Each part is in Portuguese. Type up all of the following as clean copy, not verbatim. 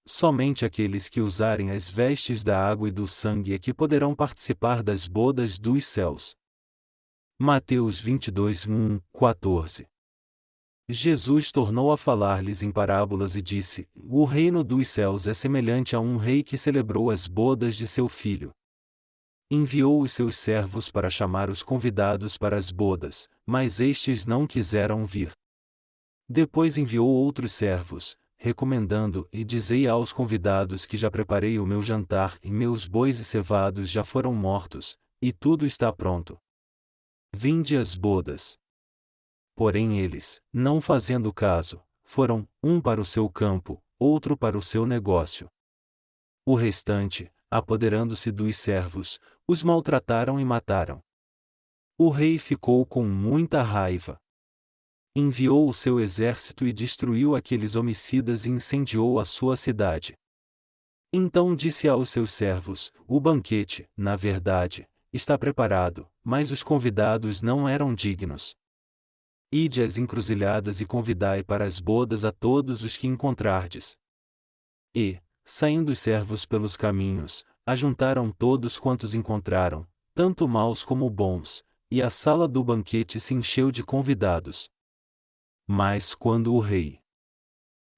Somente aqueles que usarem as vestes da água e do sangue é que poderão participar das bodas dos céus. Mateus 22, 14. Jesus tornou a falar-lhes em parábolas e disse: O reino dos céus é semelhante a um rei que celebrou as bodas de seu filho. Enviou os seus servos para chamar os convidados para as bodas, mas estes não quiseram vir. Depois enviou outros servos, recomendando: E dizei aos convidados que já preparei o meu jantar, e meus bois e cevados já foram mortos, e tudo está pronto. Vinde às bodas. Porém eles, não fazendo caso, foram, um para o seu campo, outro para o seu negócio. O restante, apoderando-se dos servos, os maltrataram e mataram. O rei ficou com muita raiva. Enviou o seu exército e destruiu aqueles homicidas e incendiou a sua cidade. Então disse aos seus servos: O banquete, na verdade, está preparado, mas os convidados não eram dignos. Ide às encruzilhadas e convidai para as bodas a todos os que encontrardes. E, saindo os servos pelos caminhos, ajuntaram todos quantos encontraram, tanto maus como bons, e a sala do banquete se encheu de convidados. Mas quando o rei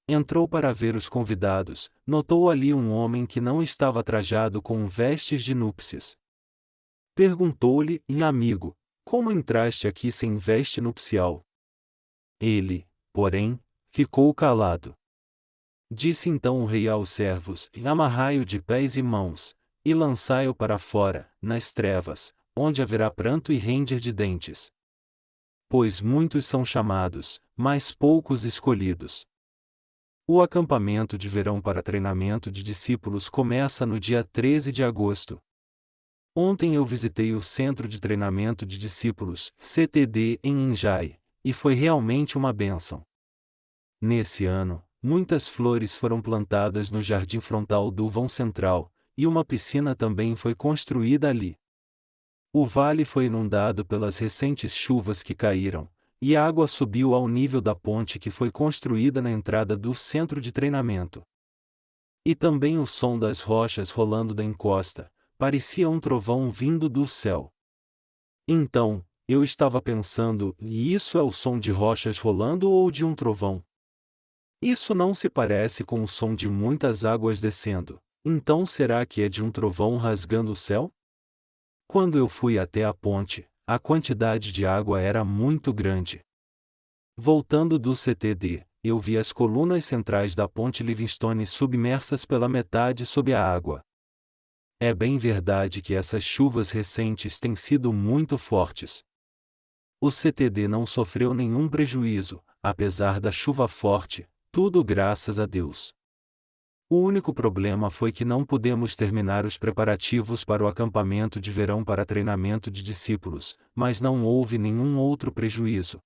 entrou para ver os convidados, notou ali um homem que não estava trajado com vestes de núpcias. Perguntou-lhe: Amigo, como entraste aqui sem veste nupcial? Ele, porém, ficou calado. Disse então o rei aos servos: Amarrai-o de pés e mãos, e lançai-o para fora, nas trevas, onde haverá pranto e ranger de dentes. Pois muitos são chamados, mas poucos escolhidos. O acampamento de verão para treinamento de discípulos começa no dia 13 de agosto. Ontem eu visitei o Centro de Treinamento de Discípulos, CTD, em Injai, e foi realmente uma bênção. Nesse ano, muitas flores foram plantadas no jardim frontal do vão central, e uma piscina também foi construída ali. O vale foi inundado pelas recentes chuvas que caíram, e a água subiu ao nível da ponte que foi construída na entrada do centro de treinamento. E também o som das rochas rolando da encosta, parecia um trovão vindo do céu. Então, eu estava pensando: e isso é o som de rochas rolando ou de um trovão? Isso não se parece com o som de muitas águas descendo, então será que é de um trovão rasgando o céu? Quando eu fui até a ponte, a quantidade de água era muito grande. Voltando do CTD, eu vi as colunas centrais da ponte Livingstone submersas pela metade sob a água. É bem verdade que essas chuvas recentes têm sido muito fortes. O CTD não sofreu nenhum prejuízo, apesar da chuva forte, tudo graças a Deus. O único problema foi que não pudemos terminar os preparativos para o acampamento de verão para treinamento de discípulos, mas não houve nenhum outro prejuízo.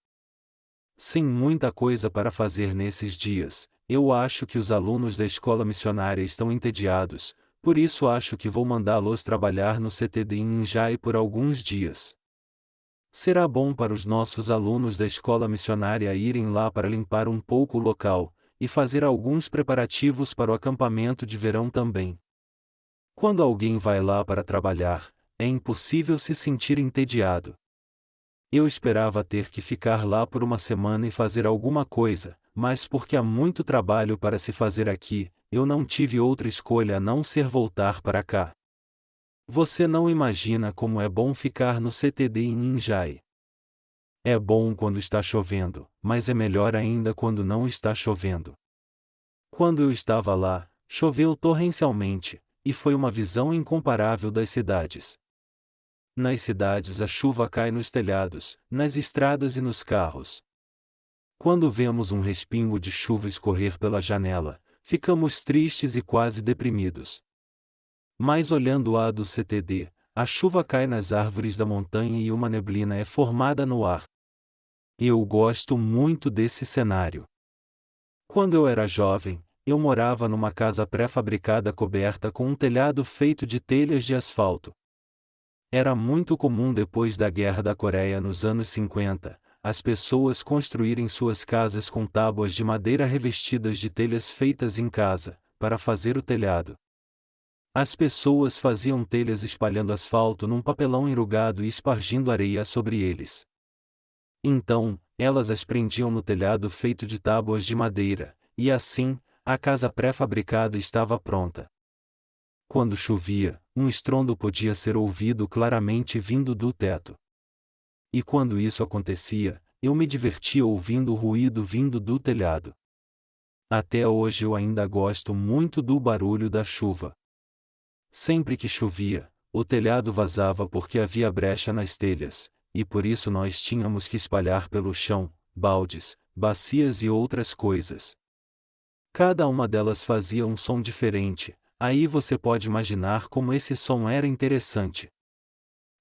Sem muita coisa para fazer nesses dias, eu acho que os alunos da escola missionária estão entediados, por isso acho que vou mandá-los trabalhar no CTD em Injai por alguns dias. Será bom para os nossos alunos da escola missionária irem lá para limpar um pouco o local, e fazer alguns preparativos para o acampamento de verão também. Quando alguém vai lá para trabalhar, é impossível se sentir entediado. Eu esperava ter que ficar lá por uma semana e fazer alguma coisa, mas porque há muito trabalho para se fazer aqui, eu não tive outra escolha a não ser voltar para cá. Você não imagina como é bom ficar no CTD em Injai. É bom quando está chovendo, mas é melhor ainda quando não está chovendo. Quando eu estava lá, choveu torrencialmente, e foi uma visão incomparável das cidades. Nas cidades a chuva cai nos telhados, nas estradas e nos carros. Quando vemos um respingo de chuva escorrer pela janela, ficamos tristes e quase deprimidos. Mas olhando a do CTD, a chuva cai nas árvores da montanha e uma neblina é formada no ar. Eu gosto muito desse cenário. Quando eu era jovem, eu morava numa casa pré-fabricada coberta com um telhado feito de telhas de asfalto. Era muito comum depois da Guerra da Coreia nos anos 50, as pessoas construírem suas casas com tábuas de madeira revestidas de telhas feitas em casa, para fazer o telhado. As pessoas faziam telhas espalhando asfalto num papelão enrugado e espargindo areia sobre eles. Então, elas as prendiam no telhado feito de tábuas de madeira, e assim, a casa pré-fabricada estava pronta. Quando chovia, um estrondo podia ser ouvido claramente vindo do teto. E quando isso acontecia, eu me divertia ouvindo o ruído vindo do telhado. Até hoje eu ainda gosto muito do barulho da chuva. Sempre que chovia, o telhado vazava porque havia brecha nas telhas, e por isso nós tínhamos que espalhar pelo chão baldes, bacias e outras coisas. Cada uma delas fazia um som diferente, aí você pode imaginar como esse som era interessante.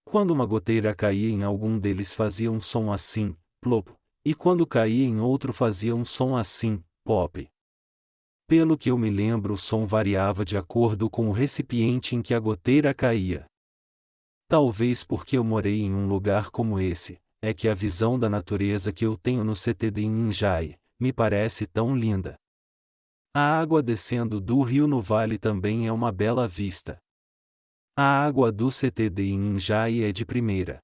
Quando uma goteira caía em algum deles fazia um som assim, plop, e quando caía em outro fazia um som assim, pop. Pelo que eu me lembro, o som variava de acordo com o recipiente em que a goteira caía. Talvez porque eu morei em um lugar como esse, é que a visão da natureza que eu tenho no CTD em Ninjai me parece tão linda. A água descendo do rio no vale também é uma bela vista. A água do CTD em Ninjai é de primeira.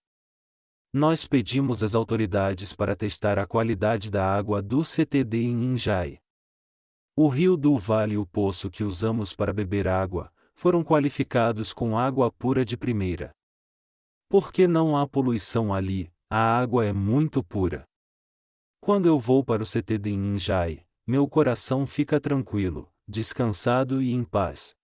Nós pedimos às autoridades para testar a qualidade da água do CTD em Ninjai. O rio do vale e o poço que usamos para beber água foram qualificados com água pura de primeira. Porque não há poluição ali, a água é muito pura. Quando eu vou para o CTD em Ninjai, meu coração fica tranquilo, descansado e em paz.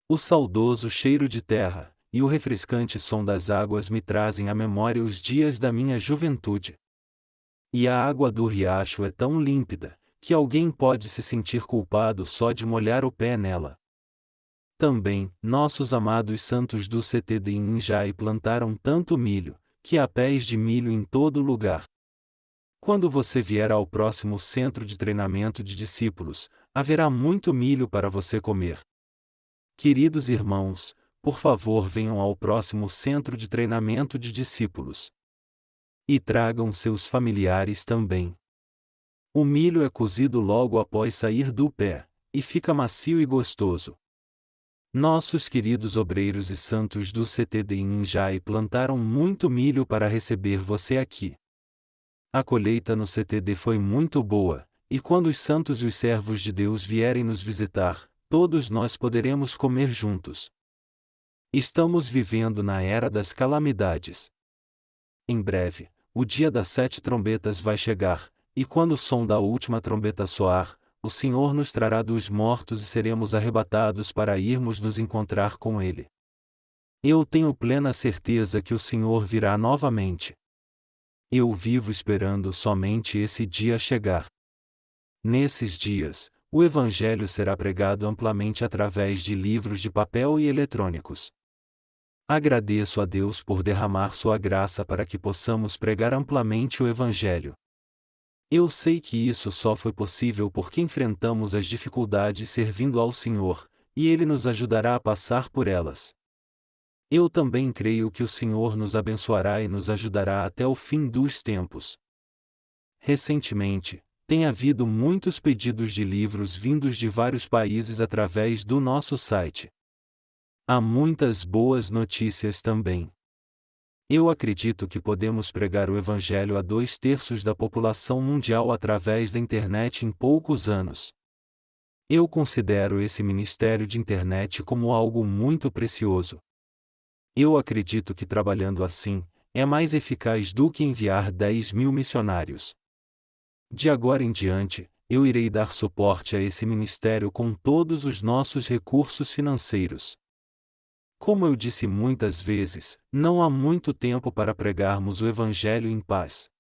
O saudoso cheiro de terra e o refrescante som das águas me trazem à memória os dias da minha juventude. E a água do riacho é tão límpida que alguém pode se sentir culpado só de molhar o pé nela. Também, nossos amados santos do CTD em Ninjai plantaram tanto milho, que há pés de milho em todo lugar. Quando você vier ao próximo centro de treinamento de discípulos, haverá muito milho para você comer. Queridos irmãos, por favor venham ao próximo centro de treinamento de discípulos. E tragam seus familiares também. O milho é cozido logo após sair do pé, e fica macio e gostoso. Nossos queridos obreiros e santos do CTD em Ninjai plantaram muito milho para receber você aqui. A colheita no CTD foi muito boa, e quando os santos e os servos de Deus vierem nos visitar, todos nós poderemos comer juntos. Estamos vivendo na era das calamidades. Em breve, o dia das 7 trombetas vai chegar, e quando o som da última trombeta soar, o Senhor nos trará dos mortos e seremos arrebatados para irmos nos encontrar com Ele. Eu tenho plena certeza que o Senhor virá novamente. Eu vivo esperando somente esse dia chegar. Nesses dias, o Evangelho será pregado amplamente através de livros de papel e eletrônicos. Agradeço a Deus por derramar sua graça para que possamos pregar amplamente o Evangelho. Eu sei que isso só foi possível porque enfrentamos as dificuldades servindo ao Senhor, e Ele nos ajudará a passar por elas. Eu também creio que o Senhor nos abençoará e nos ajudará até o fim dos tempos. Recentemente, tem havido muitos pedidos de livros vindos de vários países através do nosso site. Há muitas boas notícias também. Eu acredito que podemos pregar o Evangelho a 2/3 da população mundial através da internet em poucos anos. Eu considero esse ministério de internet como algo muito precioso. Eu acredito que trabalhando assim, é mais eficaz do que enviar 10.000 missionários. De agora em diante, eu irei dar suporte a esse ministério com todos os nossos recursos financeiros. Como eu disse muitas vezes, não há muito tempo para pregarmos o Evangelho em paz.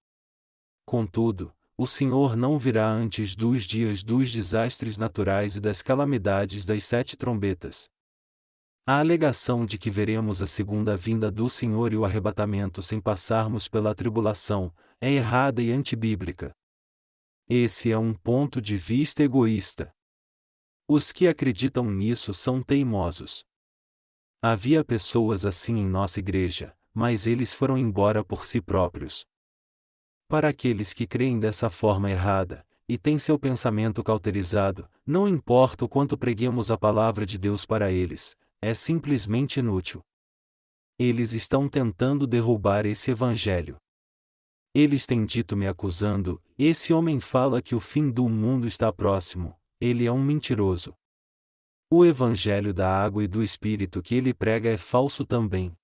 Contudo, o Senhor não virá antes dos dias dos desastres naturais e das calamidades das 7 trombetas. A alegação de que veremos a segunda vinda do Senhor e o arrebatamento sem passarmos pela tribulação é errada e antibíblica. Esse é um ponto de vista egoísta. Os que acreditam nisso são teimosos. Havia pessoas assim em nossa igreja, mas eles foram embora por si próprios. Para aqueles que creem dessa forma errada, e têm seu pensamento cauterizado, não importa o quanto preguemos a palavra de Deus para eles, é simplesmente inútil. Eles estão tentando derrubar esse evangelho. Eles têm dito me acusando: esse homem fala que o fim do mundo está próximo, ele é um mentiroso. O evangelho da água e do Espírito que ele prega é falso também.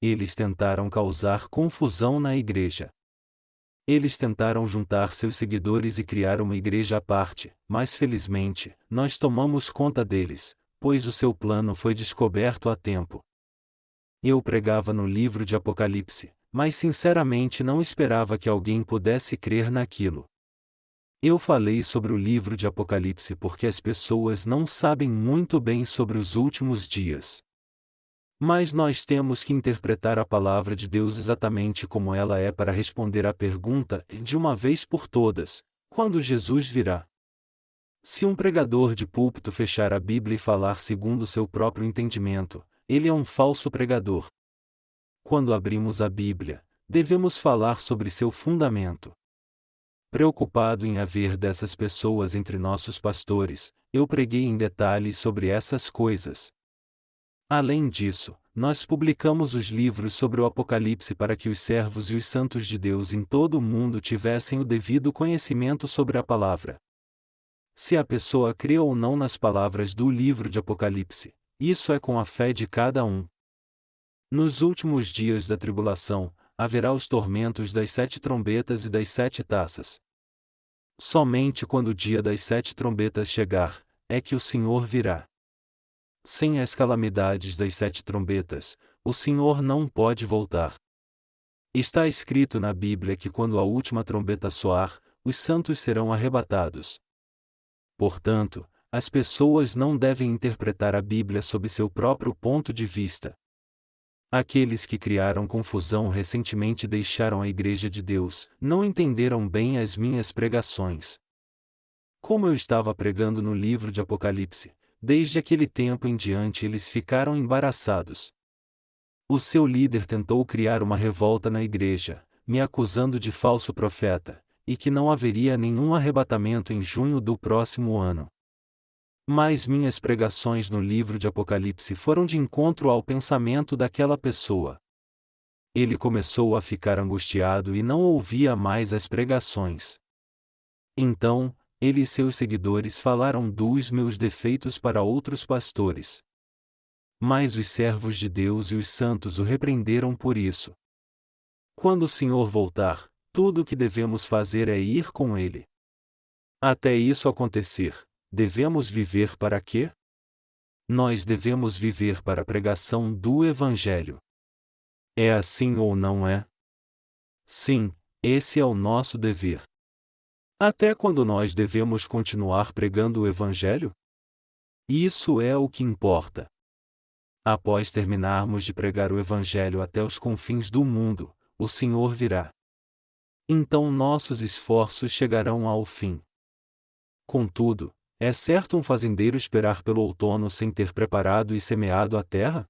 Eles tentaram causar confusão na igreja. Eles tentaram juntar seus seguidores e criar uma igreja à parte, mas felizmente, nós tomamos conta deles, pois o seu plano foi descoberto a tempo. Eu pregava no livro de Apocalipse, mas sinceramente não esperava que alguém pudesse crer naquilo. Eu falei sobre o livro de Apocalipse porque as pessoas não sabem muito bem sobre os últimos dias. Mas nós temos que interpretar a palavra de Deus exatamente como ela é para responder à pergunta, de uma vez por todas: quando Jesus virá? Se um pregador de púlpito fechar a Bíblia e falar segundo seu próprio entendimento, ele é um falso pregador. Quando abrimos a Bíblia, devemos falar sobre seu fundamento. Preocupado em haver dessas pessoas entre nossos pastores, eu preguei em detalhes sobre essas coisas. Além disso, nós publicamos os livros sobre o Apocalipse para que os servos e os santos de Deus em todo o mundo tivessem o devido conhecimento sobre a palavra. Se a pessoa crê ou não nas palavras do livro de Apocalipse, isso é com a fé de cada um. Nos últimos dias da tribulação, haverá os tormentos das 7 trombetas e das 7 taças. Somente quando o dia das 7 trombetas chegar, é que o Senhor virá. Sem as calamidades das 7 trombetas, o Senhor não pode voltar. Está escrito na Bíblia que quando a última trombeta soar, os santos serão arrebatados. Portanto, as pessoas não devem interpretar a Bíblia sob seu próprio ponto de vista. Aqueles que criaram confusão recentemente deixaram a Igreja de Deus, não entenderam bem as minhas pregações. Como eu estava pregando no livro de Apocalipse, desde aquele tempo em diante eles ficaram embaraçados. O seu líder tentou criar uma revolta na igreja, me acusando de falso profeta, e que não haveria nenhum arrebatamento em junho do próximo ano. Mas minhas pregações no livro de Apocalipse foram de encontro ao pensamento daquela pessoa. Ele começou a ficar angustiado e não ouvia mais as pregações. Então, ele e seus seguidores falaram dos meus defeitos para outros pastores. Mas os servos de Deus e os santos o repreenderam por isso. Quando o Senhor voltar, tudo o que devemos fazer é ir com ele. Até isso acontecer, devemos viver para quê? Nós devemos viver para a pregação do Evangelho. É assim ou não é? Sim, esse é o nosso dever. Até quando nós devemos continuar pregando o Evangelho? Isso é o que importa. Após terminarmos de pregar o Evangelho até os confins do mundo, o Senhor virá. Então nossos esforços chegarão ao fim. Contudo, é certo um fazendeiro esperar pelo outono sem ter preparado e semeado a terra?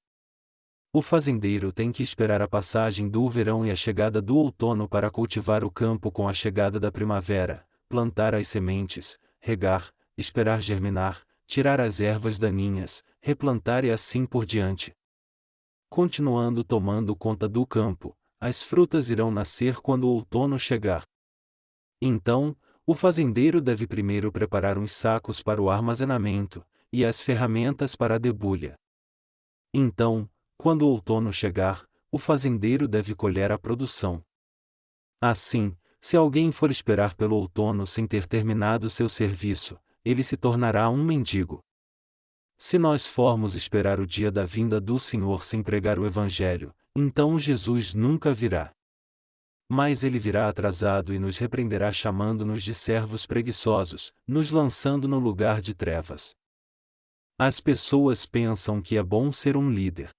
O fazendeiro tem que esperar a passagem do verão e a chegada do outono para cultivar o campo com a chegada da primavera, plantar as sementes, regar, esperar germinar, tirar as ervas daninhas, replantar e assim por diante. Continuando tomando conta do campo, as frutas irão nascer quando o outono chegar. Então, o fazendeiro deve primeiro preparar uns sacos para o armazenamento, e as ferramentas para a debulha. Então, quando o outono chegar, o fazendeiro deve colher a produção. Assim, se alguém for esperar pelo outono sem ter terminado seu serviço, ele se tornará um mendigo. Se nós formos esperar o dia da vinda do Senhor sem pregar o Evangelho, então Jesus nunca virá. Mas ele virá atrasado e nos repreenderá chamando-nos de servos preguiçosos, nos lançando no lugar de trevas. As pessoas pensam que é bom ser um líder.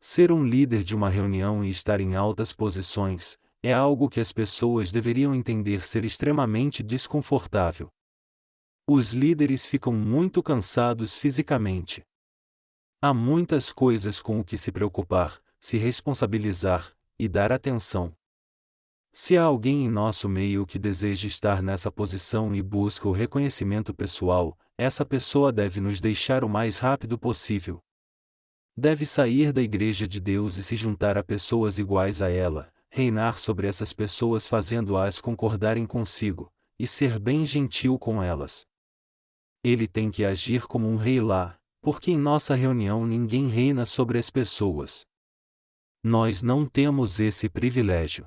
Ser um líder de uma reunião e estar em altas posições, é algo que as pessoas deveriam entender ser extremamente desconfortável. Os líderes ficam muito cansados fisicamente. Há muitas coisas com o que se preocupar, se responsabilizar, e dar atenção. Se há alguém em nosso meio que deseja estar nessa posição e busca o reconhecimento pessoal, essa pessoa deve nos deixar o mais rápido possível. Deve sair da Igreja de Deus e se juntar a pessoas iguais a ela, reinar sobre essas pessoas fazendo-as concordarem consigo, e ser bem gentil com elas. Ele tem que agir como um rei lá, porque em nossa reunião ninguém reina sobre as pessoas. Nós não temos esse privilégio.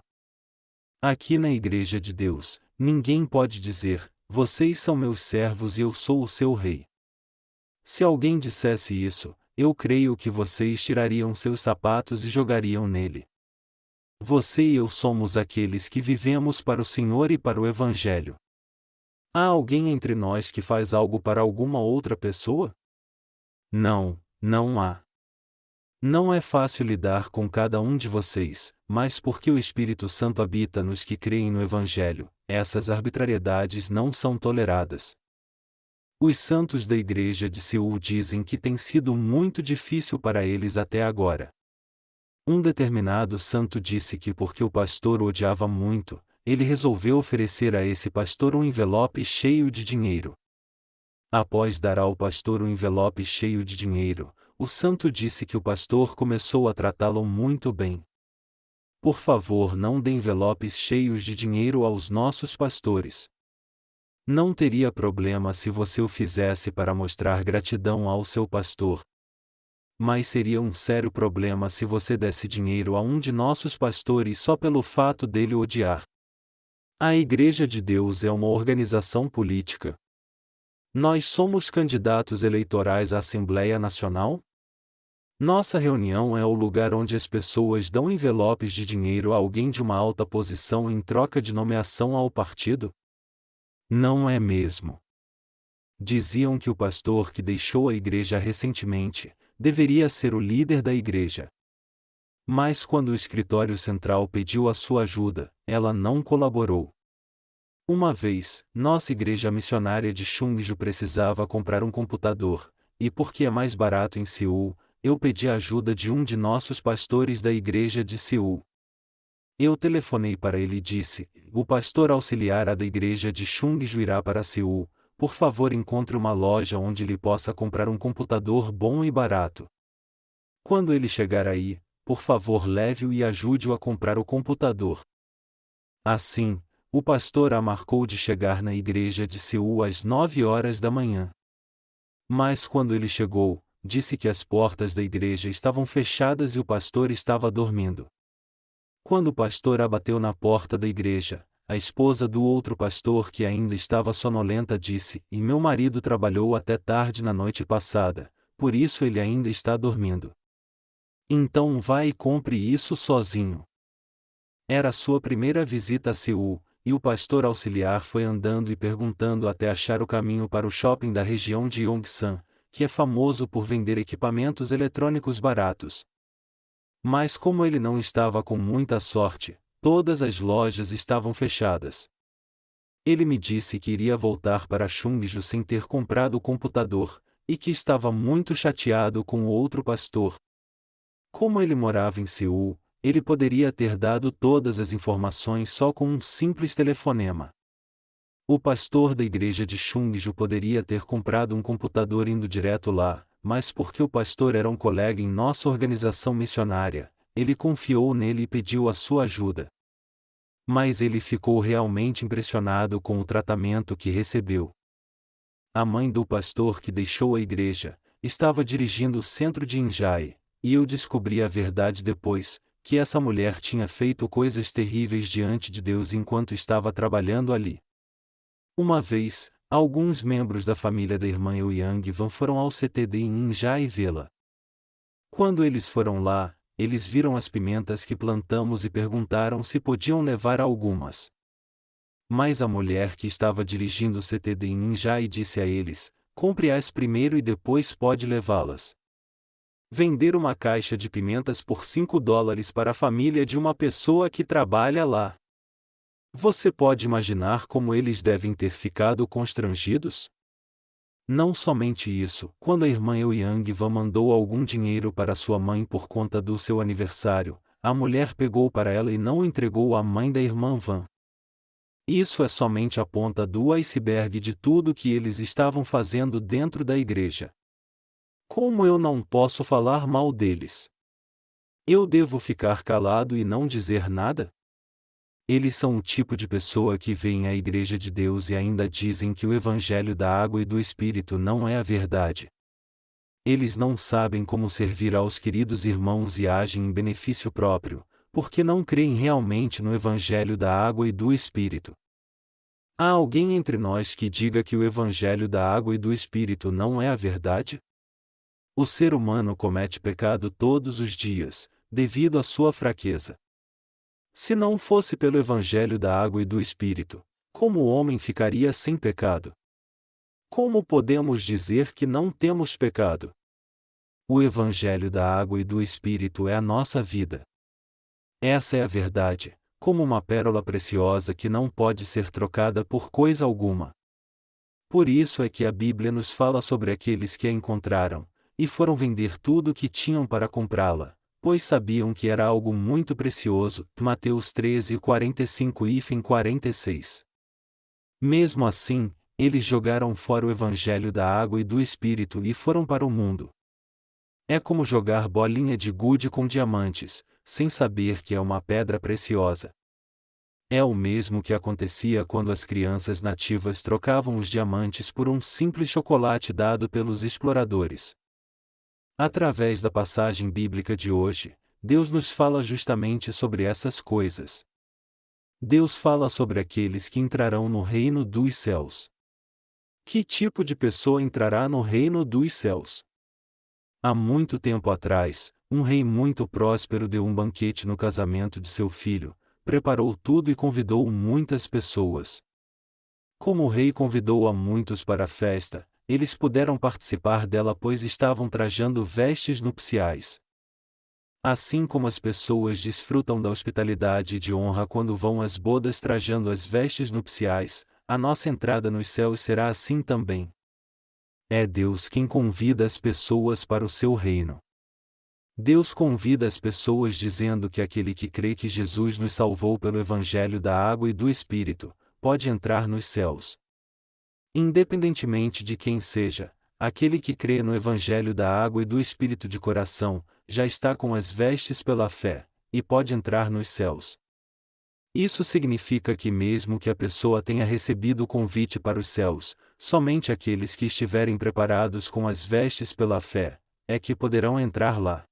Aqui na Igreja de Deus, ninguém pode dizer: vocês são meus servos e eu sou o seu rei. Se alguém dissesse isso, eu creio que vocês tirariam seus sapatos e jogariam nele. Você e eu somos aqueles que vivemos para o Senhor e para o Evangelho. Há alguém entre nós que faz algo para alguma outra pessoa? Não, não há. Não é fácil lidar com cada um de vocês, mas porque o Espírito Santo habita nos que creem no Evangelho, essas arbitrariedades não são toleradas. Os santos da Igreja de Seul dizem que tem sido muito difícil para eles até agora. Um determinado santo disse que porque o pastor o odiava muito, ele resolveu oferecer a esse pastor um envelope cheio de dinheiro. Após dar ao pastor um envelope cheio de dinheiro, o santo disse que o pastor começou a tratá-lo muito bem. Por favor, não dê envelopes cheios de dinheiro aos nossos pastores. Não teria problema se você o fizesse para mostrar gratidão ao seu pastor. Mas seria um sério problema se você desse dinheiro a um de nossos pastores só pelo fato dele o odiar. A Igreja de Deus é uma organização política. Nós somos candidatos eleitorais à Assembleia Nacional? Nossa reunião é o lugar onde as pessoas dão envelopes de dinheiro a alguém de uma alta posição em troca de nomeação ao partido? Não é mesmo. Diziam que o pastor que deixou a igreja recentemente deveria ser o líder da igreja. Mas quando o escritório central pediu a sua ajuda, ela não colaborou. Uma vez, nossa igreja missionária de Chungju precisava comprar um computador, e porque é mais barato em Seul, eu pedi a ajuda de um de nossos pastores da igreja de Seul. Eu telefonei para ele e disse: o pastor auxiliar da igreja de Chungju irá para Seul, por favor encontre uma loja onde ele possa comprar um computador bom e barato. Quando ele chegar aí, por favor leve-o e ajude-o a comprar o computador. Assim, o pastor a marcou de chegar na igreja de Seul às 9 horas da manhã. Mas quando ele chegou, disse que as portas da igreja estavam fechadas e o pastor estava dormindo. Quando o pastor abateu na porta da igreja, a esposa do outro pastor que ainda estava sonolenta disse: "E meu marido trabalhou até tarde na noite passada, por isso ele ainda está dormindo. Então vá e compre isso sozinho." Era sua primeira visita a Seul, e o pastor auxiliar foi andando e perguntando até achar o caminho para o shopping da região de Yongsan, que é famoso por vender equipamentos eletrônicos baratos. Mas como ele não estava com muita sorte, todas as lojas estavam fechadas. Ele me disse que iria voltar para Chungju sem ter comprado o computador, e que estava muito chateado com o outro pastor. Como ele morava em Seul, ele poderia ter dado todas as informações só com um simples telefonema. O pastor da igreja de Chungju poderia ter comprado um computador indo direto lá, mas porque o pastor era um colega em nossa organização missionária, ele confiou nele e pediu a sua ajuda. Mas ele ficou realmente impressionado com o tratamento que recebeu. A mãe do pastor que deixou a igreja estava dirigindo o centro de Injai, e eu descobri a verdade depois, que essa mulher tinha feito coisas terríveis diante de Deus enquanto estava trabalhando ali. Uma vez, alguns membros da família da irmã Euyang Van foram ao CTD em Injai vê-la. Quando eles foram lá, eles viram as pimentas que plantamos e perguntaram se podiam levar algumas. Mas a mulher que estava dirigindo o CTD em Injai disse a eles: "Compre-as primeiro e depois pode levá-las." Vender uma caixa de pimentas por $5 para a família de uma pessoa que trabalha lá. Você pode imaginar como eles devem ter ficado constrangidos? Não somente isso, quando a irmã Euyang Van mandou algum dinheiro para sua mãe por conta do seu aniversário, a mulher pegou para ela e não o entregou à mãe da irmã Van. Isso é somente a ponta do iceberg de tudo que eles estavam fazendo dentro da igreja. Como eu não posso falar mal deles? Eu devo ficar calado e não dizer nada? Eles são o tipo de pessoa que vem à Igreja de Deus e ainda dizem que o Evangelho da Água e do Espírito não é a verdade. Eles não sabem como servir aos queridos irmãos e agem em benefício próprio, porque não creem realmente no Evangelho da Água e do Espírito. Há alguém entre nós que diga que o Evangelho da Água e do Espírito não é a verdade? O ser humano comete pecado todos os dias, devido à sua fraqueza. Se não fosse pelo Evangelho da Água e do Espírito, como o homem ficaria sem pecado? Como podemos dizer que não temos pecado? O Evangelho da Água e do Espírito é a nossa vida. Essa é a verdade, como uma pérola preciosa que não pode ser trocada por coisa alguma. Por isso é que a Bíblia nos fala sobre aqueles que a encontraram, e foram vender tudo o que tinham para comprá-la, pois sabiam que era algo muito precioso. Mateus 13:45-46. Mesmo assim, eles jogaram fora o Evangelho da Água e do Espírito e foram para o mundo. É como jogar bolinha de gude com diamantes, sem saber que é uma pedra preciosa. É o mesmo que acontecia quando as crianças nativas trocavam os diamantes por um simples chocolate dado pelos exploradores. Através da passagem bíblica de hoje, Deus nos fala justamente sobre essas coisas. Deus fala sobre aqueles que entrarão no reino dos céus. Que tipo de pessoa entrará no reino dos céus? Há muito tempo atrás, um rei muito próspero deu um banquete no casamento de seu filho, preparou tudo e convidou muitas pessoas. Como o rei convidou a muitos para a festa, eles puderam participar dela pois estavam trajando vestes nupciais. Assim como as pessoas desfrutam da hospitalidade e de honra quando vão às bodas trajando as vestes nupciais, a nossa entrada nos céus será assim também. É Deus quem convida as pessoas para o seu reino. Deus convida as pessoas dizendo que aquele que crê que Jesus nos salvou pelo Evangelho da Água e do Espírito, pode entrar nos céus. Independentemente de quem seja, aquele que crê no Evangelho da Água e do Espírito de coração, já está com as vestes pela fé, e pode entrar nos céus. Isso significa que mesmo que a pessoa tenha recebido o convite para os céus, somente aqueles que estiverem preparados com as vestes pela fé, é que poderão entrar lá.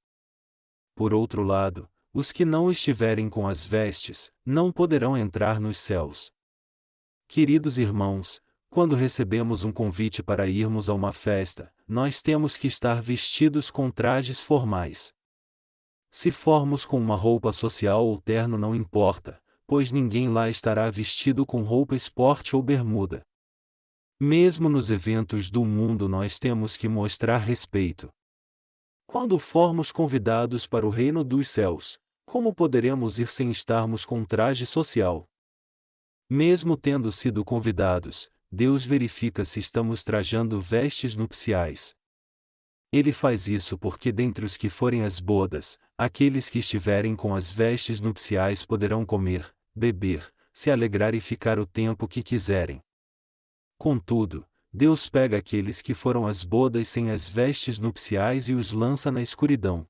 Por outro lado, os que não estiverem com as vestes, não poderão entrar nos céus. Queridos irmãos, quando recebemos um convite para irmos a uma festa, nós temos que estar vestidos com trajes formais. Se formos com uma roupa social ou terno não importa, pois ninguém lá estará vestido com roupa esporte ou bermuda. Mesmo nos eventos do mundo nós temos que mostrar respeito. Quando formos convidados para o reino dos céus, como poderemos ir sem estarmos com traje social? Mesmo tendo sido convidados, Deus verifica se estamos trajando vestes nupciais. Ele faz isso porque dentre os que forem às bodas, aqueles que estiverem com as vestes nupciais poderão comer, beber, se alegrar e ficar o tempo que quiserem. Contudo, Deus pega aqueles que foram às bodas sem as vestes nupciais e os lança na escuridão.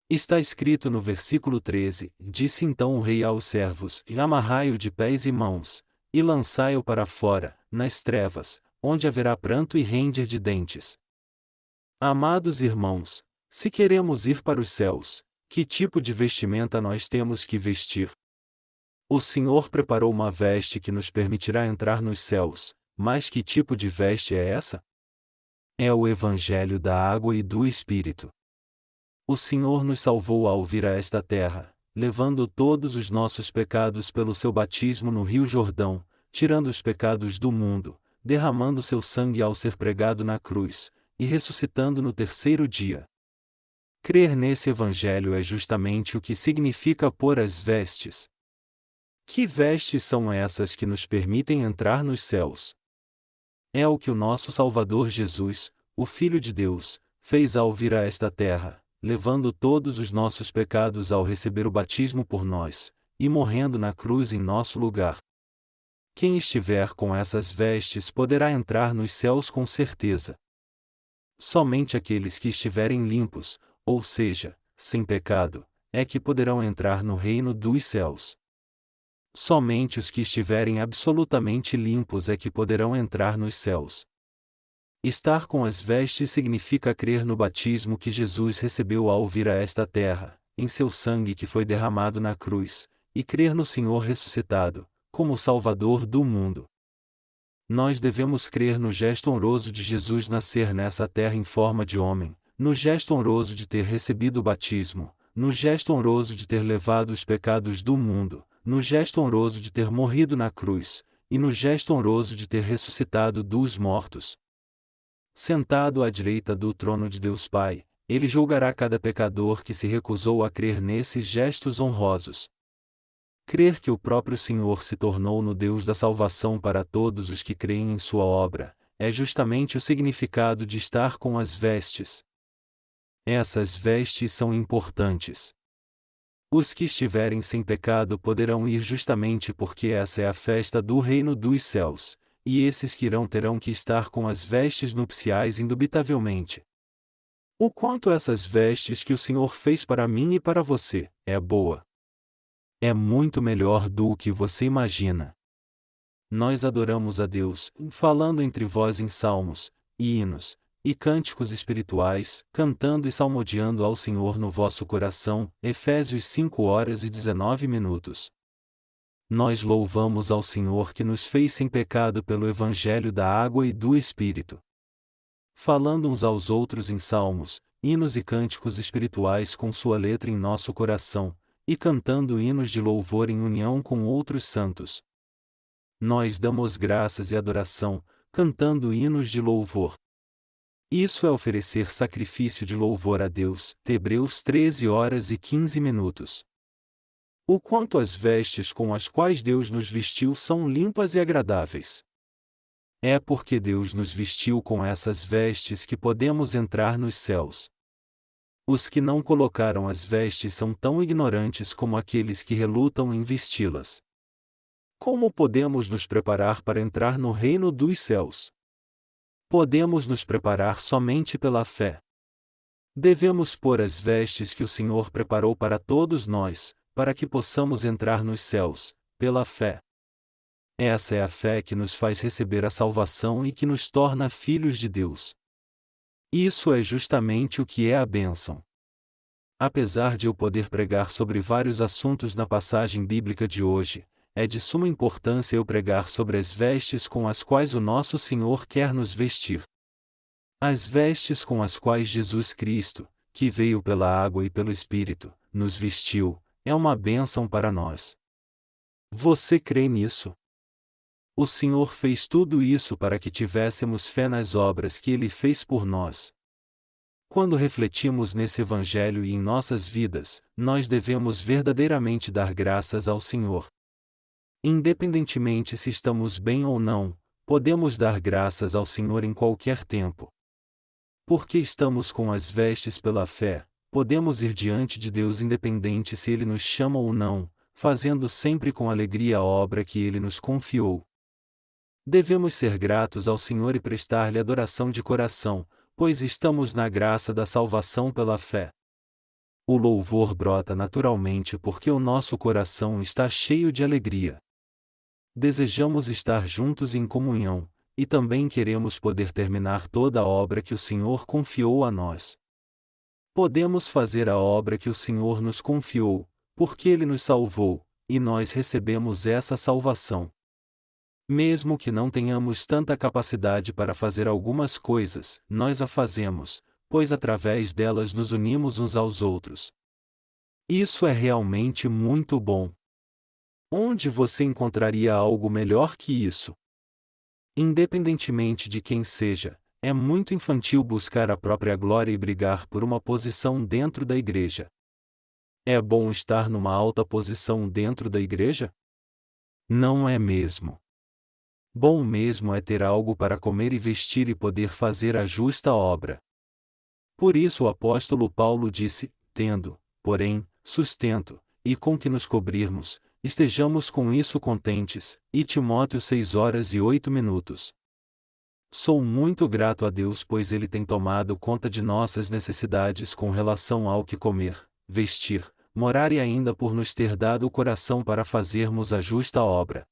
Está escrito no versículo 13: Disse então o rei aos servos: Amarrai-o de pés e mãos, e lançai-o para fora, nas trevas, onde haverá pranto e ranger de dentes. Amados irmãos, se queremos ir para os céus, que tipo de vestimenta nós temos que vestir? O Senhor preparou uma veste que nos permitirá entrar nos céus, mas que tipo de veste é essa? É o Evangelho da Água e do Espírito. O Senhor nos salvou ao vir a esta terra, levando todos os nossos pecados pelo seu batismo no Rio Jordão, tirando os pecados do mundo, derramando seu sangue ao ser pregado na cruz, e ressuscitando no terceiro dia. Crer nesse Evangelho é justamente o que significa pôr as vestes. Que vestes são essas que nos permitem entrar nos céus? É o que o nosso Salvador Jesus, o Filho de Deus, fez ao vir a esta terra. levando todos os nossos pecados ao receber o batismo por nós, e morrendo na cruz em nosso lugar. Quem estiver com essas vestes poderá entrar nos céus com certeza. Somente aqueles que estiverem limpos, ou seja, sem pecado, é que poderão entrar no reino dos céus. Somente os que estiverem absolutamente limpos é que poderão entrar nos céus. Estar com as vestes significa crer no batismo que Jesus recebeu ao vir a esta terra, em seu sangue que foi derramado na cruz, e crer no Senhor ressuscitado, como o Salvador do mundo. Nós devemos crer no gesto honroso de Jesus nascer nessa terra em forma de homem, no gesto honroso de ter recebido o batismo, no gesto honroso de ter levado os pecados do mundo, no gesto honroso de ter morrido na cruz, e no gesto honroso de ter ressuscitado dos mortos. Sentado à direita do trono de Deus Pai, ele julgará cada pecador que se recusou a crer nesses gestos honrosos. Crer que o próprio Senhor se tornou no Deus da salvação para todos os que creem em sua obra, é justamente o significado de estar com as vestes. Essas vestes são importantes. Os que estiverem sem pecado poderão ir justamente porque essa é a festa do reino dos céus, e esses que irão terão que estar com as vestes nupciais indubitavelmente. O quanto essas vestes que o Senhor fez para mim e para você é boa. É muito melhor do que você imagina. Nós adoramos a Deus, falando entre vós em salmos, hinos e cânticos espirituais, cantando e salmodiando ao Senhor no vosso coração. Efésios 5:19. Nós louvamos ao Senhor que nos fez sem pecado pelo Evangelho da água e do Espírito. Falando uns aos outros em salmos, hinos e cânticos espirituais com sua letra em nosso coração, e cantando hinos de louvor em união com outros santos. Nós damos graças e adoração, cantando hinos de louvor. Isso é oferecer sacrifício de louvor a Deus. Hebreus 13:15. O quanto as vestes com as quais Deus nos vestiu são limpas e agradáveis. É porque Deus nos vestiu com essas vestes que podemos entrar nos céus. Os que não colocaram as vestes são tão ignorantes como aqueles que relutam em vesti-las. Como podemos nos preparar para entrar no reino dos céus? Podemos nos preparar somente pela fé. Devemos pôr as vestes que o Senhor preparou para todos nós, para que possamos entrar nos céus, pela fé. Essa é a fé que nos faz receber a salvação e que nos torna filhos de Deus. Isso é justamente o que é a bênção. Apesar de eu poder pregar sobre vários assuntos na passagem bíblica de hoje, é de suma importância eu pregar sobre as vestes com as quais o nosso Senhor quer nos vestir. As vestes com as quais Jesus Cristo, que veio pela água e pelo Espírito, nos vestiu, é uma bênção para nós. Você crê nisso? O Senhor fez tudo isso para que tivéssemos fé nas obras que Ele fez por nós. Quando refletimos nesse Evangelho e em nossas vidas, nós devemos verdadeiramente dar graças ao Senhor. Independentemente se estamos bem ou não, podemos dar graças ao Senhor em qualquer tempo. Porque estamos com as vestes pela fé, podemos ir diante de Deus independente se Ele nos chama ou não, fazendo sempre com alegria a obra que Ele nos confiou. Devemos ser gratos ao Senhor e prestar-lhe adoração de coração, pois estamos na graça da salvação pela fé. O louvor brota naturalmente porque o nosso coração está cheio de alegria. Desejamos estar juntos em comunhão, e também queremos poder terminar toda a obra que o Senhor confiou a nós. Podemos fazer a obra que o Senhor nos confiou, porque Ele nos salvou, e nós recebemos essa salvação. Mesmo que não tenhamos tanta capacidade para fazer algumas coisas, nós a fazemos, pois através delas nos unimos uns aos outros. Isso é realmente muito bom. Onde você encontraria algo melhor que isso? Independentemente de quem seja, é muito infantil buscar a própria glória e brigar por uma posição dentro da igreja. É bom estar numa alta posição dentro da igreja? Não é mesmo. Bom mesmo é ter algo para comer e vestir e poder fazer a justa obra. Por isso o apóstolo Paulo disse: tendo, porém, sustento, e com que nos cobrirmos, estejamos com isso contentes. E Timóteo 6 horas e 8 minutos. Sou muito grato a Deus, pois Ele tem tomado conta de nossas necessidades com relação ao que comer, vestir, morar e ainda por nos ter dado o coração para fazermos a justa obra.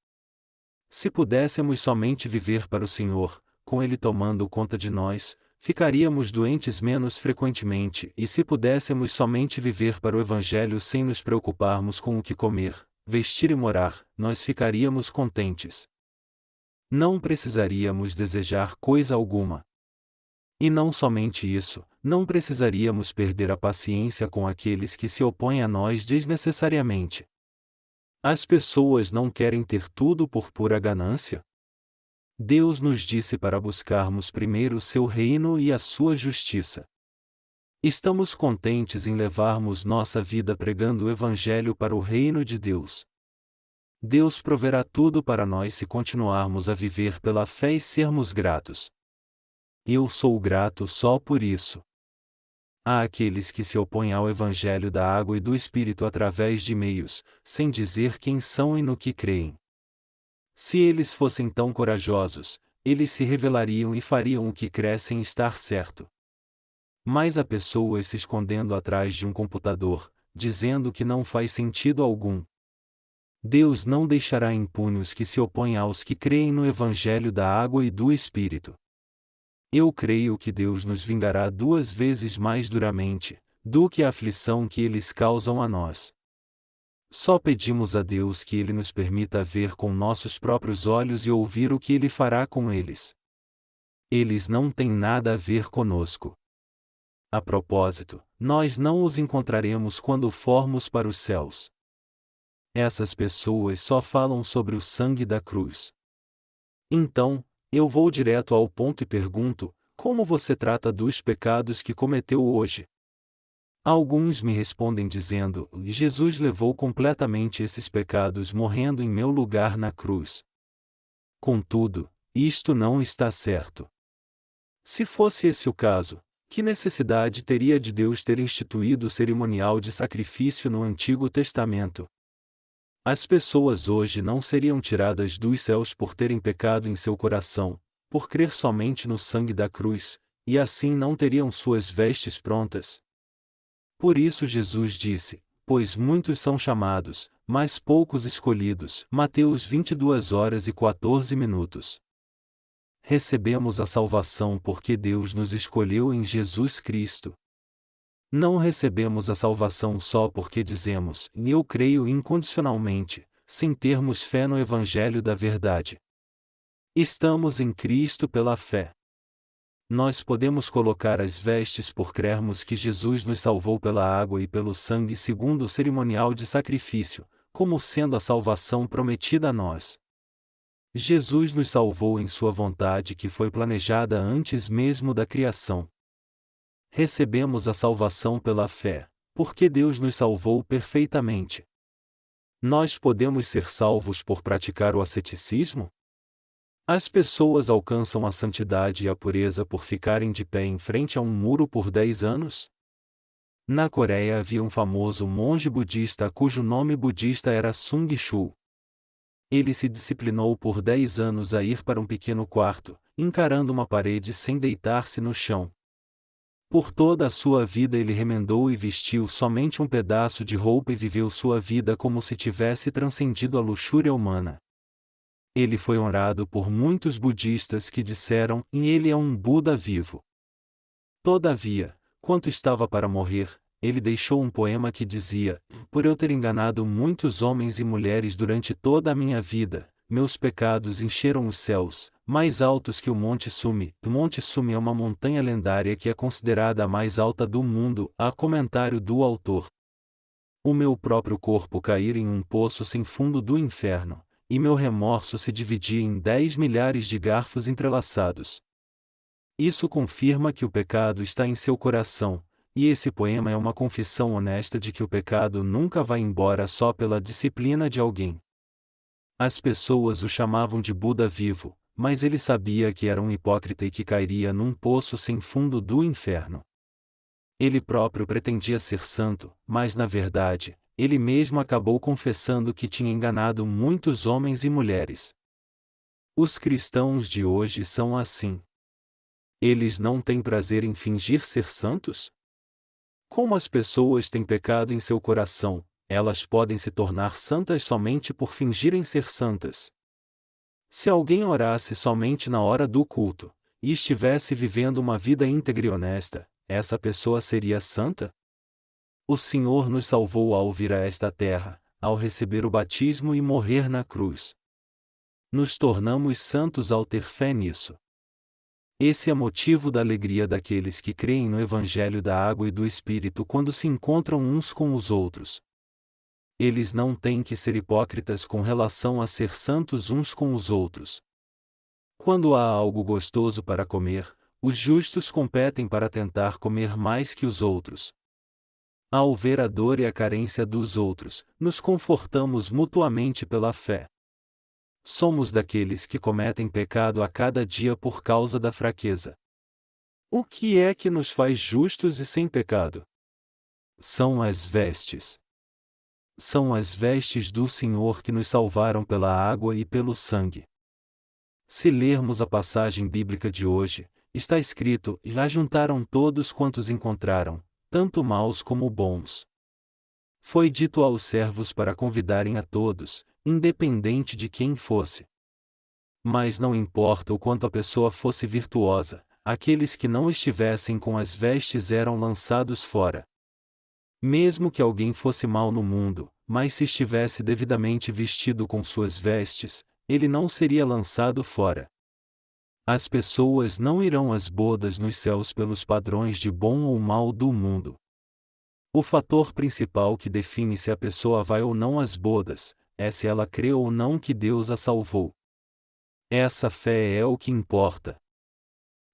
Se pudéssemos somente viver para o Senhor, com Ele tomando conta de nós, ficaríamos doentes menos frequentemente, e se pudéssemos somente viver para o Evangelho sem nos preocuparmos com o que comer, vestir e morar, nós ficaríamos contentes. Não precisaríamos desejar coisa alguma. E não somente isso, não precisaríamos perder a paciência com aqueles que se opõem a nós desnecessariamente. As pessoas não querem ter tudo por pura ganância? Deus nos disse para buscarmos primeiro o seu reino e a sua justiça. Estamos contentes em levarmos nossa vida pregando o Evangelho para o reino de Deus. Deus proverá tudo para nós se continuarmos a viver pela fé e sermos gratos. Eu sou grato só por isso. Há aqueles que se opõem ao Evangelho da água e do Espírito através de meios, sem dizer quem são e no que creem. Se eles fossem tão corajosos, eles se revelariam e fariam o que crescem estar certo. Mas há pessoas se escondendo atrás de um computador, dizendo que não faz sentido algum. Deus não deixará impune os que se opõem aos que creem no Evangelho da água e do Espírito. Eu creio que Deus nos vingará 2 vezes mais duramente, do que a aflição que eles causam a nós. Só pedimos a Deus que Ele nos permita ver com nossos próprios olhos e ouvir o que Ele fará com eles. Eles não têm nada a ver conosco. A propósito, nós não os encontraremos quando formos para os céus. Essas pessoas só falam sobre o sangue da cruz. Então, eu vou direto ao ponto e pergunto: como você trata dos pecados que cometeu hoje? Alguns me respondem dizendo: Jesus levou completamente esses pecados morrendo em meu lugar na cruz. Contudo, isto não está certo. Se fosse esse o caso, que necessidade teria de Deus ter instituído o cerimonial de sacrifício no Antigo Testamento? As pessoas hoje não seriam tiradas dos céus por terem pecado em seu coração, por crer somente no sangue da cruz, e assim não teriam suas vestes prontas. Por isso Jesus disse: pois muitos são chamados, mas poucos escolhidos. Mateus 22 horas e 14 minutos. Recebemos a salvação porque Deus nos escolheu em Jesus Cristo. Não recebemos a salvação só porque dizemos: eu creio incondicionalmente, sem termos fé no Evangelho da verdade. Estamos em Cristo pela fé. Nós podemos colocar as vestes por crermos que Jesus nos salvou pela água e pelo sangue segundo o cerimonial de sacrifício, como sendo a salvação prometida a nós. Jesus nos salvou em sua vontade que foi planejada antes mesmo da criação. Recebemos a salvação pela fé, porque Deus nos salvou perfeitamente. Nós podemos ser salvos por praticar o asceticismo? As pessoas alcançam a santidade e a pureza por ficarem de pé em frente a um muro por 10 anos? Na Coreia havia um famoso monge budista cujo nome budista era Sung Shu. Ele se disciplinou por 10 anos a ir para um pequeno quarto, encarando uma parede sem deitar-se no chão. Por toda a sua vida ele remendou e vestiu somente um pedaço de roupa e viveu sua vida como se tivesse transcendido a luxúria humana. Ele foi honrado por muitos budistas que disseram: ele é um Buda vivo. Todavia, quando estava para morrer, ele deixou um poema que dizia: por eu ter enganado muitos homens e mulheres durante toda a minha vida, meus pecados encheram os céus, mais altos que o Monte Sumi. O Monte Sumi é uma montanha lendária que é considerada a mais alta do mundo. Há comentário do autor: o meu próprio corpo cair em um poço sem fundo do inferno, e meu remorso se dividia em 10 milhares de garfos entrelaçados. Isso confirma que o pecado está em seu coração, e esse poema é uma confissão honesta de que o pecado nunca vai embora só pela disciplina de alguém. As pessoas o chamavam de Buda vivo, mas ele sabia que era um hipócrita e que cairia num poço sem fundo do inferno. Ele próprio pretendia ser santo, mas na verdade, ele mesmo acabou confessando que tinha enganado muitos homens e mulheres. Os cristãos de hoje são assim. Eles não têm prazer em fingir ser santos? Como as pessoas têm pecado em seu coração, elas podem se tornar santas somente por fingirem ser santas. Se alguém orasse somente na hora do culto, e estivesse vivendo uma vida íntegra e honesta, essa pessoa seria santa? O Senhor nos salvou ao vir a esta terra, ao receber o batismo e morrer na cruz. Nos tornamos santos ao ter fé nisso. Esse é motivo da alegria daqueles que creem no Evangelho da Água e do Espírito quando se encontram uns com os outros. Eles não têm que ser hipócritas com relação a ser santos uns com os outros. Quando há algo gostoso para comer, os justos competem para tentar comer mais que os outros. Ao ver a dor e a carência dos outros, nos confortamos mutuamente pela fé. Somos daqueles que cometem pecado a cada dia por causa da fraqueza. O que é que nos faz justos e sem pecado? São as vestes. São as vestes do Senhor que nos salvaram pela água e pelo sangue. Se lermos a passagem bíblica de hoje, está escrito: e ajuntaram todos quantos encontraram, tanto maus como bons. Foi dito aos servos para convidarem a todos, independente de quem fosse. Mas não importa o quanto a pessoa fosse virtuosa, aqueles que não estivessem com as vestes eram lançados fora. Mesmo que alguém fosse mau no mundo, mas se estivesse devidamente vestido com suas vestes, ele não seria lançado fora. As pessoas não irão às bodas nos céus pelos padrões de bom ou mal do mundo. O fator principal que define se a pessoa vai ou não às bodas, é se ela crê ou não que Deus a salvou. Essa fé é o que importa.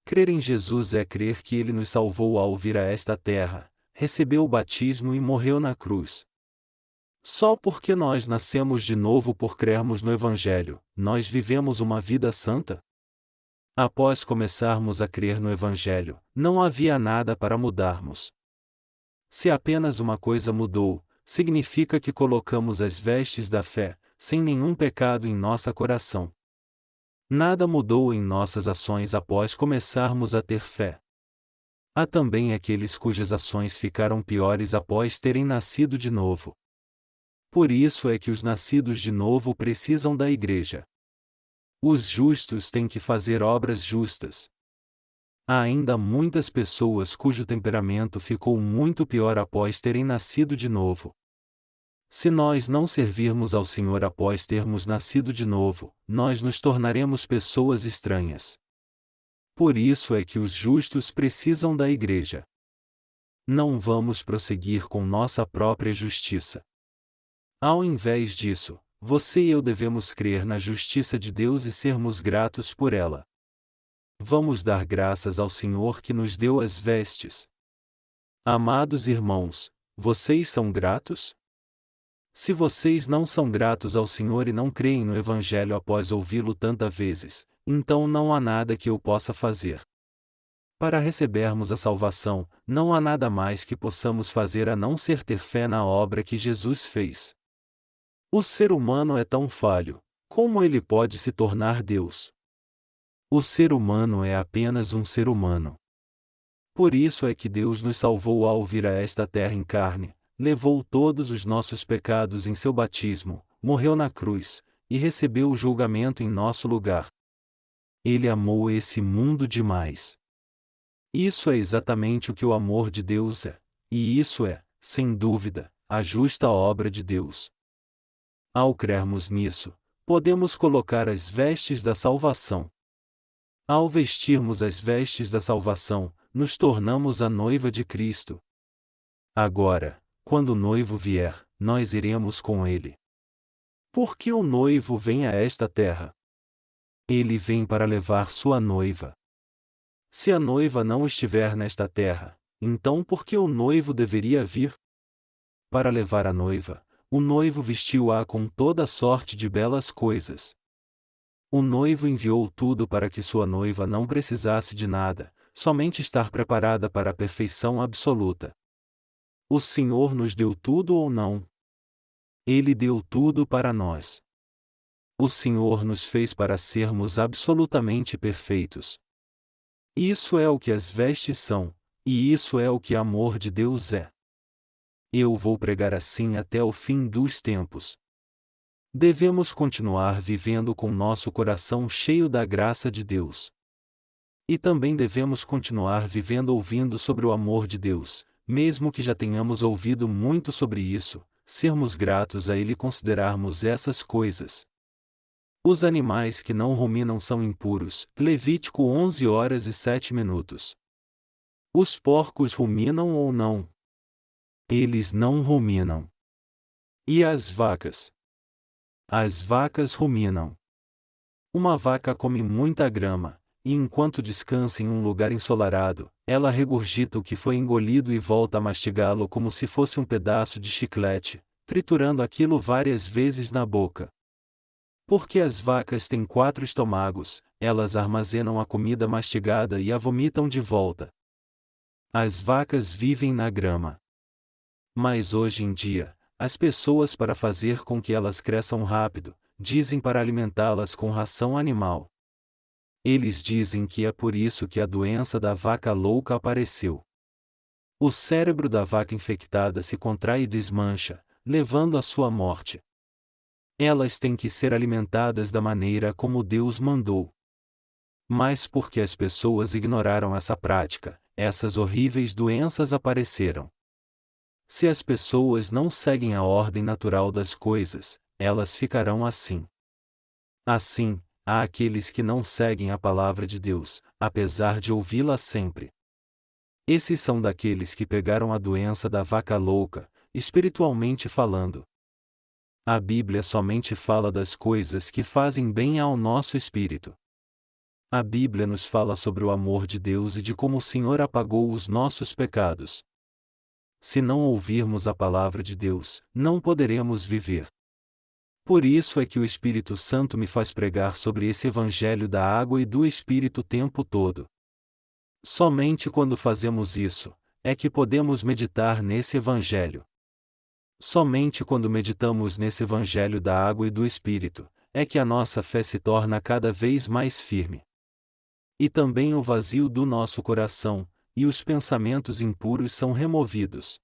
Crer em Jesus é crer que Ele nos salvou ao vir a esta terra, recebeu o batismo e morreu na cruz. Só porque nós nascemos de novo por crermos no Evangelho, nós vivemos uma vida santa? Após começarmos a crer no Evangelho, não havia nada para mudarmos. Se apenas uma coisa mudou, significa que colocamos as vestes da fé, sem nenhum pecado em nosso coração. Nada mudou em nossas ações após começarmos a ter fé. Há também aqueles cujas ações ficaram piores após terem nascido de novo. Por isso é que os nascidos de novo precisam da igreja. Os justos têm que fazer obras justas. Há ainda muitas pessoas cujo temperamento ficou muito pior após terem nascido de novo. Se nós não servirmos ao Senhor após termos nascido de novo, nós nos tornaremos pessoas estranhas. Por isso é que os justos precisam da igreja. Não vamos prosseguir com nossa própria justiça. Ao invés disso, você e eu devemos crer na justiça de Deus e sermos gratos por ela. Vamos dar graças ao Senhor que nos deu as vestes. Amados irmãos, vocês são gratos? Se vocês não são gratos ao Senhor e não creem no Evangelho após ouvi-lo tantas vezes, então não há nada que eu possa fazer. Para recebermos a salvação, não há nada mais que possamos fazer a não ser ter fé na obra que Jesus fez. O ser humano é tão falho, como ele pode se tornar Deus? O ser humano é apenas um ser humano. Por isso é que Deus nos salvou ao vir a esta terra em carne, levou todos os nossos pecados em seu batismo, morreu na cruz, e recebeu o julgamento em nosso lugar. Ele amou esse mundo demais. Isso é exatamente o que o amor de Deus é, e isso é, sem dúvida, a justa obra de Deus. Ao crermos nisso, podemos colocar as vestes da salvação. Ao vestirmos as vestes da salvação, nos tornamos a noiva de Cristo. Agora, quando o noivo vier, nós iremos com ele. Por que o noivo vem a esta terra? Ele vem para levar sua noiva. Se a noiva não estiver nesta terra, então por que o noivo deveria vir? Para levar a noiva, o noivo vestiu-a com toda sorte de belas coisas. O noivo enviou tudo para que sua noiva não precisasse de nada, somente estar preparada para a perfeição absoluta. O Senhor nos deu tudo ou não? Ele deu tudo para nós. O Senhor nos fez para sermos absolutamente perfeitos. Isso é o que as vestes são, e isso é o que amor de Deus é. Eu vou pregar assim até o fim dos tempos. Devemos continuar vivendo com nosso coração cheio da graça de Deus. E também devemos continuar vivendo ouvindo sobre o amor de Deus, mesmo que já tenhamos ouvido muito sobre isso, sermos gratos a Ele e considerarmos essas coisas. Os animais que não ruminam são impuros. Levítico 11h07. Os porcos ruminam ou não? Eles não ruminam. E as vacas? As vacas ruminam. Uma vaca come muita grama, e enquanto descansa em um lugar ensolarado, ela regurgita o que foi engolido e volta a mastigá-lo como se fosse um pedaço de chiclete, triturando aquilo várias vezes na boca. Porque as vacas têm 4 estômagos, elas armazenam a comida mastigada e a vomitam de volta. As vacas vivem na grama. Mas hoje em dia, as pessoas, para fazer com que elas cresçam rápido, dizem para alimentá-las com ração animal. Eles dizem que é por isso que a doença da vaca louca apareceu. O cérebro da vaca infectada se contrai e desmancha, levando à sua morte. Elas têm que ser alimentadas da maneira como Deus mandou. Mas porque as pessoas ignoraram essa prática, essas horríveis doenças apareceram. Se as pessoas não seguem a ordem natural das coisas, elas ficarão assim. Assim, há aqueles que não seguem a palavra de Deus, apesar de ouvi-la sempre. Esses são daqueles que pegaram a doença da vaca louca, espiritualmente falando. A Bíblia somente fala das coisas que fazem bem ao nosso espírito. A Bíblia nos fala sobre o amor de Deus e de como o Senhor apagou os nossos pecados. Se não ouvirmos a palavra de Deus, não poderemos viver. Por isso é que o Espírito Santo me faz pregar sobre esse Evangelho da água e do Espírito o tempo todo. Somente quando fazemos isso, é que podemos meditar nesse Evangelho. Somente quando meditamos nesse Evangelho da água e do Espírito, é que a nossa fé se torna cada vez mais firme. E também o vazio do nosso coração, e os pensamentos impuros são removidos.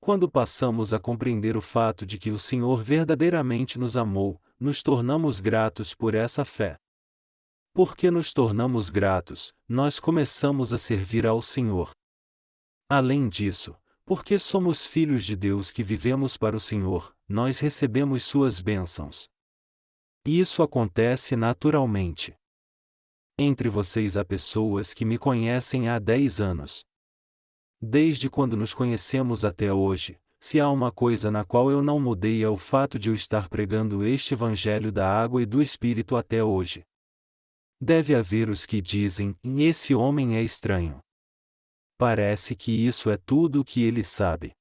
Quando passamos a compreender o fato de que o Senhor verdadeiramente nos amou, nos tornamos gratos por essa fé. Porque nos tornamos gratos, nós começamos a servir ao Senhor. Além disso, porque somos filhos de Deus que vivemos para o Senhor, nós recebemos suas bênçãos. Isso acontece naturalmente. Entre vocês há pessoas que me conhecem há 10 anos. Desde quando nos conhecemos até hoje, se há uma coisa na qual eu não mudei é o fato de eu estar pregando este Evangelho da água e do Espírito até hoje. Deve haver os que dizem: esse homem é estranho. Parece que isso é tudo o que ele sabe.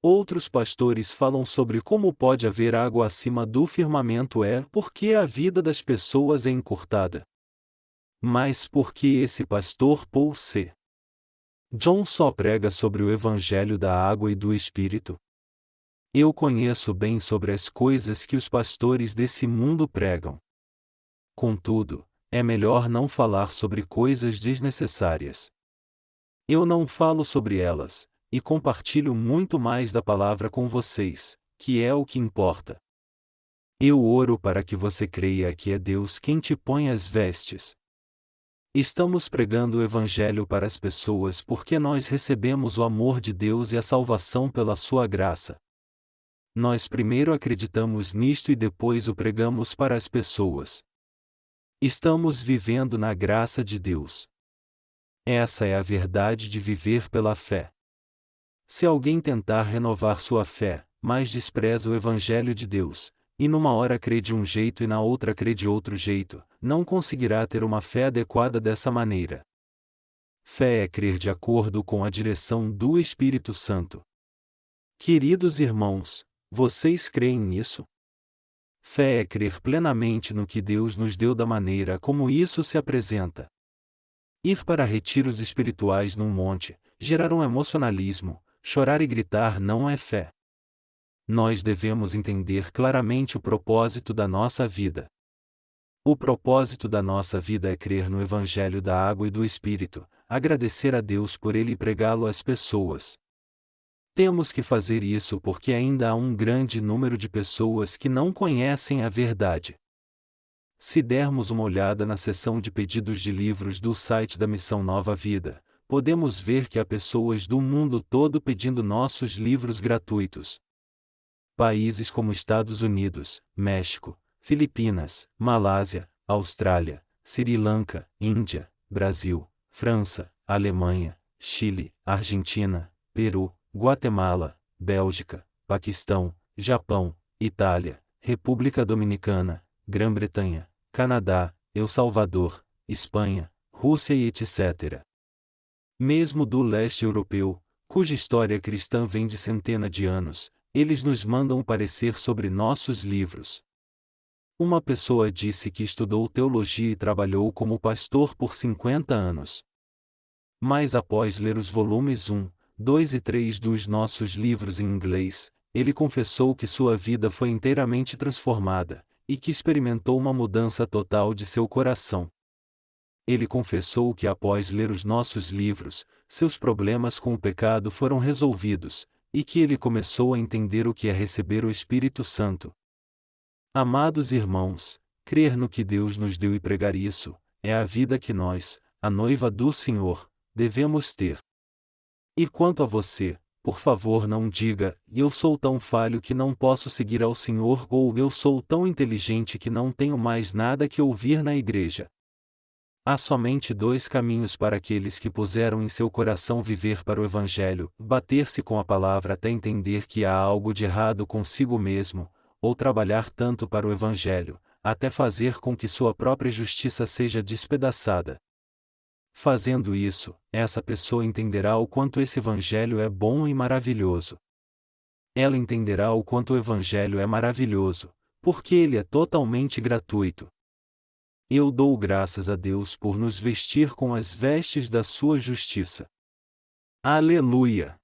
Outros pastores falam sobre como pode haver água acima do firmamento porque a vida das pessoas é encurtada. Mas por que esse pastor Paul C. John só prega sobre o Evangelho da água e do Espírito? Eu conheço bem sobre as coisas que os pastores desse mundo pregam. Contudo, é melhor não falar sobre coisas desnecessárias. Eu não falo sobre elas, e compartilho muito mais da palavra com vocês, que é o que importa. Eu oro para que você creia que é Deus quem te põe as vestes. Estamos pregando o Evangelho para as pessoas porque nós recebemos o amor de Deus e a salvação pela sua graça. Nós primeiro acreditamos nisto e depois o pregamos para as pessoas. Estamos vivendo na graça de Deus. Essa é a verdade de viver pela fé. Se alguém tentar renovar sua fé, mas despreza o Evangelho de Deus, e numa hora crê de um jeito e na outra crê de outro jeito, não conseguirá ter uma fé adequada dessa maneira. Fé é crer de acordo com a direção do Espírito Santo. Queridos irmãos, vocês creem nisso? Fé é crer plenamente no que Deus nos deu da maneira como isso se apresenta. Ir para retiros espirituais num monte, gerar um emocionalismo, chorar e gritar não é fé. Nós devemos entender claramente o propósito da nossa vida. O propósito da nossa vida é crer no Evangelho da Água e do Espírito, agradecer a Deus por ele e pregá-lo às pessoas. Temos que fazer isso porque ainda há um grande número de pessoas que não conhecem a verdade. Se dermos uma olhada na seção de pedidos de livros do site da Missão Nova Vida, podemos ver que há pessoas do mundo todo pedindo nossos livros gratuitos. Países como Estados Unidos, México, Filipinas, Malásia, Austrália, Sri Lanka, Índia, Brasil, França, Alemanha, Chile, Argentina, Peru, Guatemala, Bélgica, Paquistão, Japão, Itália, República Dominicana, Grã-Bretanha, Canadá, El Salvador, Espanha, Rússia e etc. Mesmo do leste europeu, cuja história cristã vem de centenas de anos, eles nos mandam um parecer sobre nossos livros. Uma pessoa disse que estudou teologia e trabalhou como pastor por 50 anos. Mas após ler os volumes 1, 2 e 3 dos nossos livros em inglês, ele confessou que sua vida foi inteiramente transformada, e que experimentou uma mudança total de seu coração. Ele confessou que após ler os nossos livros, seus problemas com o pecado foram resolvidos, e que ele começou a entender o que é receber o Espírito Santo. Amados irmãos, crer no que Deus nos deu e pregar isso, é a vida que nós, a noiva do Senhor, devemos ter. E quanto a você, por favor não diga, eu sou tão falho que não posso seguir ao Senhor ou eu sou tão inteligente que não tenho mais nada que ouvir na igreja. Há somente dois caminhos para aqueles que puseram em seu coração viver para o Evangelho, bater-se com a palavra até entender que há algo de errado consigo mesmo, ou trabalhar tanto para o Evangelho, até fazer com que sua própria justiça seja despedaçada. Fazendo isso, essa pessoa entenderá o quanto esse Evangelho é bom e maravilhoso. Ela entenderá o quanto o Evangelho é maravilhoso, porque ele é totalmente gratuito. Eu dou graças a Deus por nos vestir com as vestes da sua justiça. Aleluia!